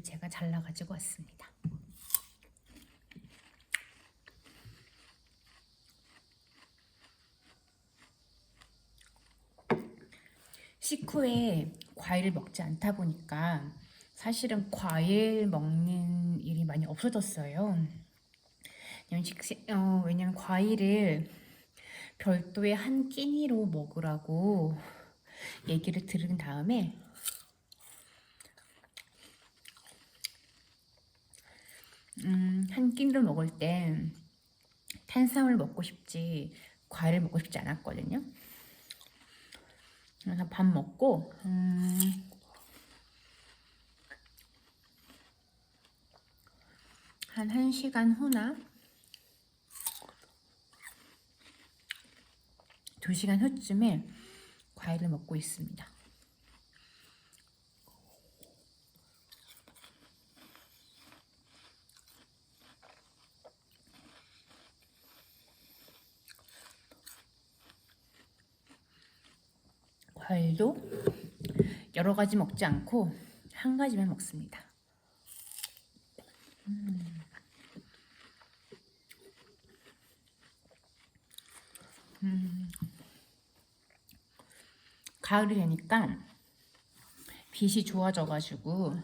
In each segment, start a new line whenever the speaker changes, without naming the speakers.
과일을 제가 잘라가지고 왔습니다. 식후에 과일을 먹지 않다 보니까 사실은 과일 먹는 일이 많이 없어졌어요. 왜냐면 과일을 별도의 한 끼니로 먹으라고 얘기를 들은 다음에 한 끼니로 먹을 때 탄수화물 먹고 싶지 과일을 먹고 싶지 않았거든요. 그래서 밥 먹고 한 1시간 후나 2시간 후쯤에 과일을 먹고 있습니다. 과일도 여러 가지 먹지 않고 한 가지만 먹습니다. 가을이 되니까 빛이 좋아져가지고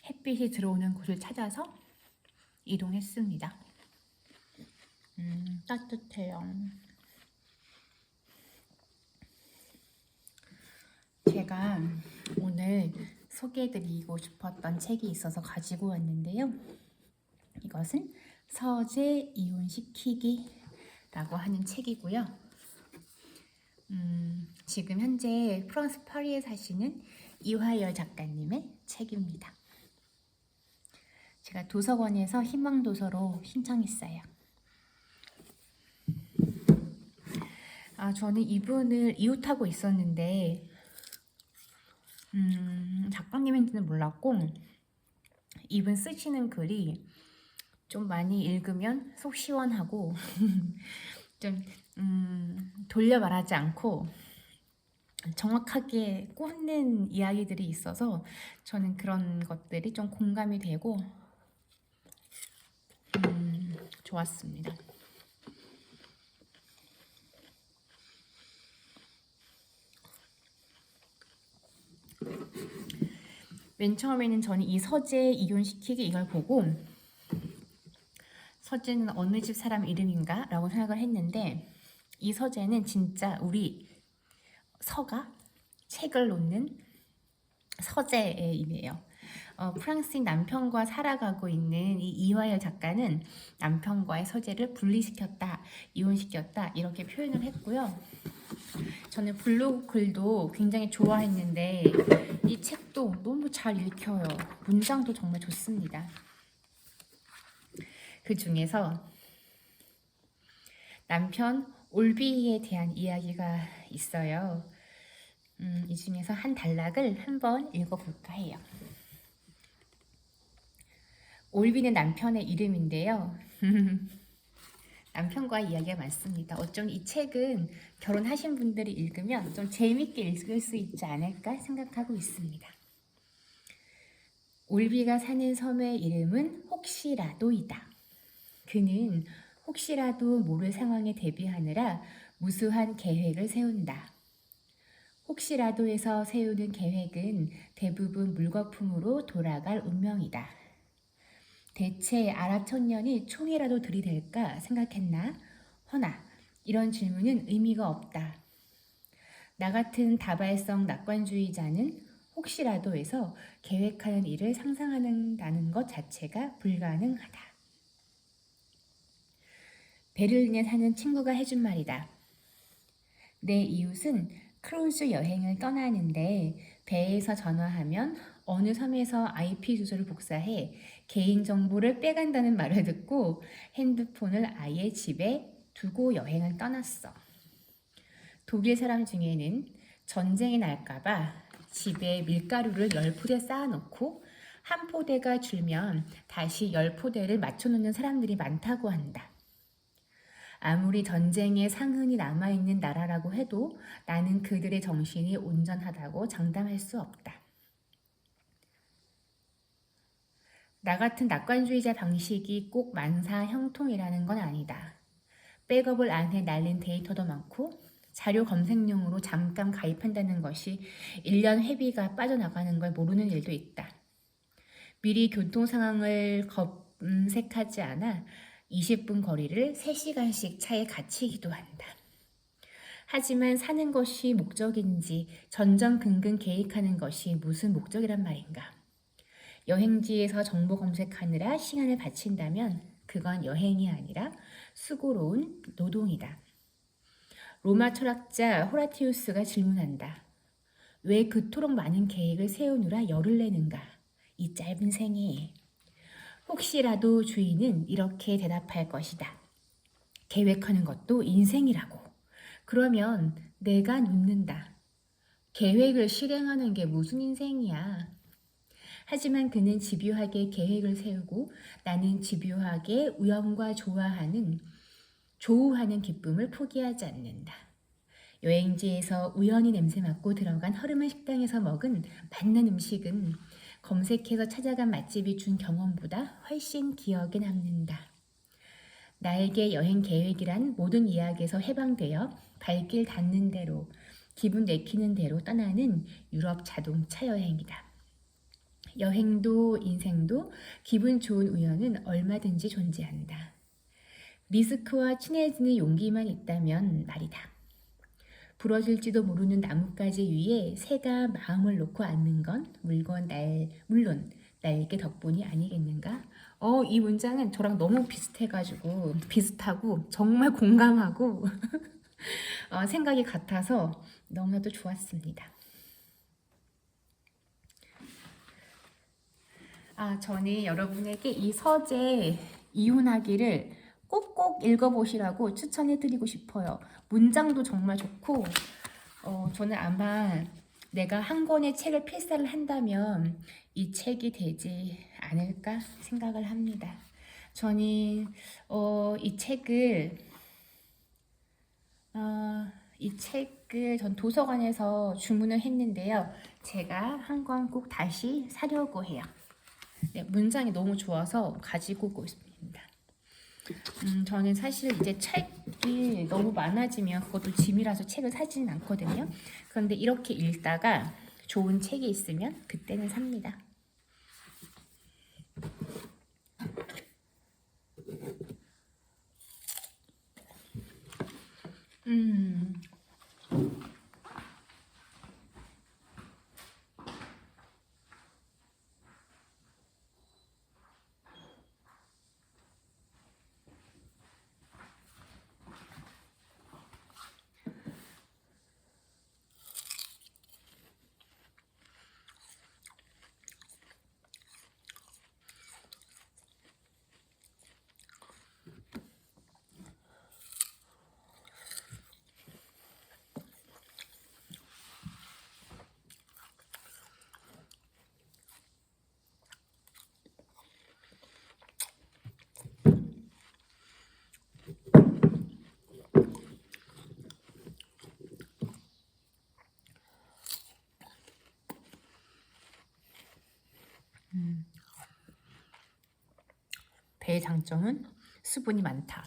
햇빛이 들어오는 곳을 찾아서 이동했습니다. 따뜻해요. 제가 오늘 소개해드리고 싶었던 책이 있어서 가지고 왔는데요. 이것은 서재 이혼시키기라고 하는 책이고요. 지금 현재 프랑스 파리에 사시는 이화열 작가님의 책입니다. 제가 도서관에서 희망도서로 신청했어요. 저는 이분을 이웃하고 있었는데 작가님인지는 몰랐고 이분 쓰시는 글이 좀 많이 읽으면 속 시원하고 좀 돌려 말하지 않고 정확하게 꽂는 이야기들이 있어서 저는 그런 것들이 좀 공감이 되고 좋았습니다. 맨 처음에는 저는 이 서재 이혼시키기 이걸 보고 서재는 어느 집 사람 이름인가? 라고 생각을 했는데 이 서재는 진짜 우리 서가 책을 놓는 서재의 의미예요. 프랑스인 남편과 살아가고 있는 이 이화열 작가는 남편과의 서재를 분리시켰다, 이혼시켰다 이렇게 표현을 했고요. 저는 블로그 글도 굉장히 좋아했는데 이 책도 너무 잘 읽혀요. 문장도 정말 좋습니다. 그 중에서 남편 올비에 대한 이야기가 있어요. 이 중에서 한 단락을 한번 읽어볼까 해요. 올비는 남편의 이름인데요. 남편과 이야기가 많습니다. 어쩜 이 책은 결혼하신 분들이 읽으면 좀 재밌게 읽을 수 있지 않을까 생각하고 있습니다. 올비가 사는 섬의 이름은 혹시라도이다. 그는 혹시라도 모를 상황에 대비하느라 무수한 계획을 세운다. 혹시라도에서 세우는 계획은 대부분 물거품으로 돌아갈 운명이다. 대체 아랍 청년이 총이라도 들이댈까 생각했나? 허나 이런 질문은 의미가 없다. 나 같은 다발성 낙관주의자는 혹시라도에서 계획하는 일을 상상한다는 것 자체가 불가능하다. 베를린에 사는 친구가 해준 말이다. 내 이웃은 크루즈 여행을 떠나는데 배에서 전화하면 어느 섬에서 IP 주소를 복사해 개인정보를 빼간다는 말을 듣고 핸드폰을 아예 집에 두고 여행을 떠났어. 독일 사람 중에는 전쟁이 날까봐 집에 밀가루를 10포대 쌓아놓고 한 포대가 줄면 다시 10포대를 맞춰놓는 사람들이 많다고 한다. 아무리 전쟁의 상흔이 남아있는 나라라고 해도 나는 그들의 정신이 온전하다고 장담할 수 없다. 나 같은 낙관주의자 방식이 꼭 만사 형통이라는 건 아니다. 백업을 안 해 날린 데이터도 많고 자료 검색용으로 잠깐 가입한다는 것이 1년 회비가 빠져나가는 걸 모르는 일도 있다. 미리 교통 상황을 검색하지 않아 20분 거리를 3시간씩 차에 갇히기도 한다. 하지만 사는 것이 목적인지 전전긍긍 계획하는 것이 무슨 목적이란 말인가? 여행지에서 정보 검색하느라 시간을 바친다면 그건 여행이 아니라 수고로운 노동이다. 로마 철학자 호라티우스가 질문한다. 왜 그토록 많은 계획을 세우느라 열을 내는가? 이 짧은 생에. 혹시라도 주인은 이렇게 대답할 것이다. 계획하는 것도 인생이라고. 그러면 내가 묻는다. 계획을 실행하는 게 무슨 인생이야? 하지만 그는 집요하게 계획을 세우고 나는 집요하게 우연과 조우하는 기쁨을 포기하지 않는다. 여행지에서 우연히 냄새 맡고 들어간 허름한 식당에서 먹은 맛난 음식은 검색해서 찾아간 맛집이 준 경험보다 훨씬 기억에 남는다. 나에게 여행 계획이란 모든 이야기에서 해방되어 발길 닿는 대로, 기분 내키는 대로 떠나는 유럽 자동차 여행이다. 여행도 인생도 기분 좋은 우연은 얼마든지 존재한다. 리스크와 친해지는 용기만 있다면 말이다. 부러질지도 모르는 나뭇가지 위에 새가 마음을 놓고 앉는 건 물론 날개 덕분이 아니겠는가? 이 문장은 저랑 너무 비슷하고 정말 공감하고 생각이 같아서 너무나도 좋았습니다. 저는 여러분에게 이 서재 이혼하기를 꼭꼭 읽어보시라고 추천해드리고 싶어요. 문장도 정말 좋고 저는 아마 내가 한 권의 책을 필사를 한다면 이 책이 되지 않을까 생각을 합니다. 저는 이 책을 전 도서관에서 주문을 했는데요. 제가 한 권 꼭 다시 사려고 해요. 네, 문장이 너무 좋아서 가지고 오고 있습니다. 저는 사실 이제 책이 너무 많아지면 그것도 짐이라서 책을 사지는 않거든요. 그런데 이렇게 읽다가 좋은 책이 있으면 그때는 삽니다. 배의 장점은 수분이 많다.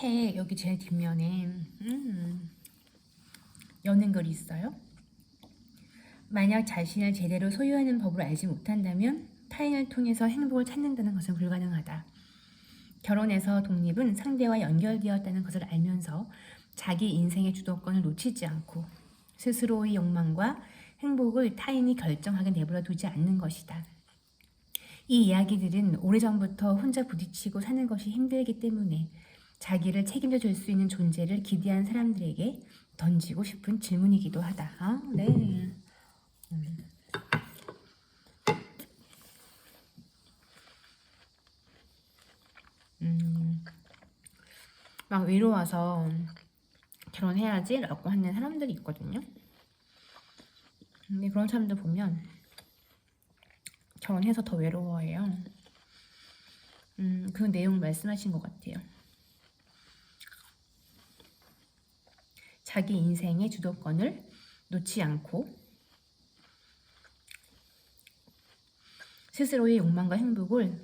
책 여기 제일 뒷면에 여는 글이 있어요. 만약 자신을 제대로 소유하는 법을 알지 못한다면 타인을 통해서 행복을 찾는다는 것은 불가능하다. 결혼에서 독립은 상대와 연결되었다는 것을 알면서 자기 인생의 주도권을 놓치지 않고 스스로의 욕망과 행복을 타인이 결정하게 내버려 두지 않는 것이다. 이 이야기들은 오래전부터 혼자 부딪히고 사는 것이 힘들기 때문에 자기를 책임져 줄 수 있는 존재를 기대한 사람들에게 던지고 싶은 질문이기도 하다. 아, 네. 막 외로워서 결혼해야지 라고 하는 사람들이 있거든요. 근데 그런 사람들 보면 결혼해서 더 외로워해요. 그 내용 말씀하신 것 같아요. 자기 인생의 주도권을 놓지 않고 스스로의 욕망과 행복을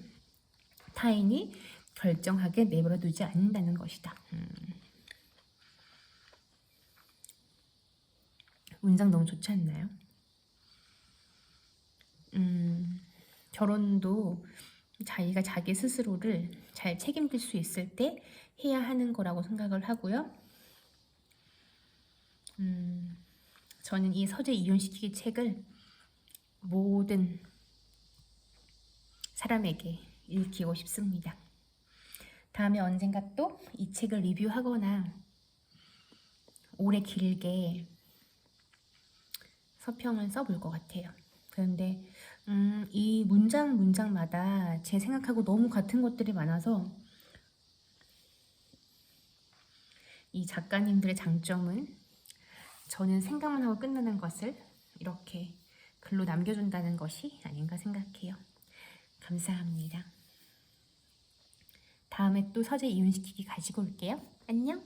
타인이 결정하게 내버려 두지 않는다는 것이다. 문장 너무 좋지 않나요? 결혼도 자기가 자기 스스로를 잘 책임질 수 있을 때 해야 하는 거라고 생각을 하고요. 저는 이 서재 이혼시키기 책을 모든 사람에게 읽히고 싶습니다. 다음에 언젠가 또 이 책을 리뷰하거나 오래 길게 서평을 써볼 것 같아요. 그런데 이 문장마다 제 생각하고 너무 같은 것들이 많아서 이 작가님들의 장점은 저는 생각만 하고 끝나는 것을 이렇게 글로 남겨준다는 것이 아닌가 생각해요. 감사합니다. 다음에 또 서재 이혼시키기 가지고 올게요. 안녕.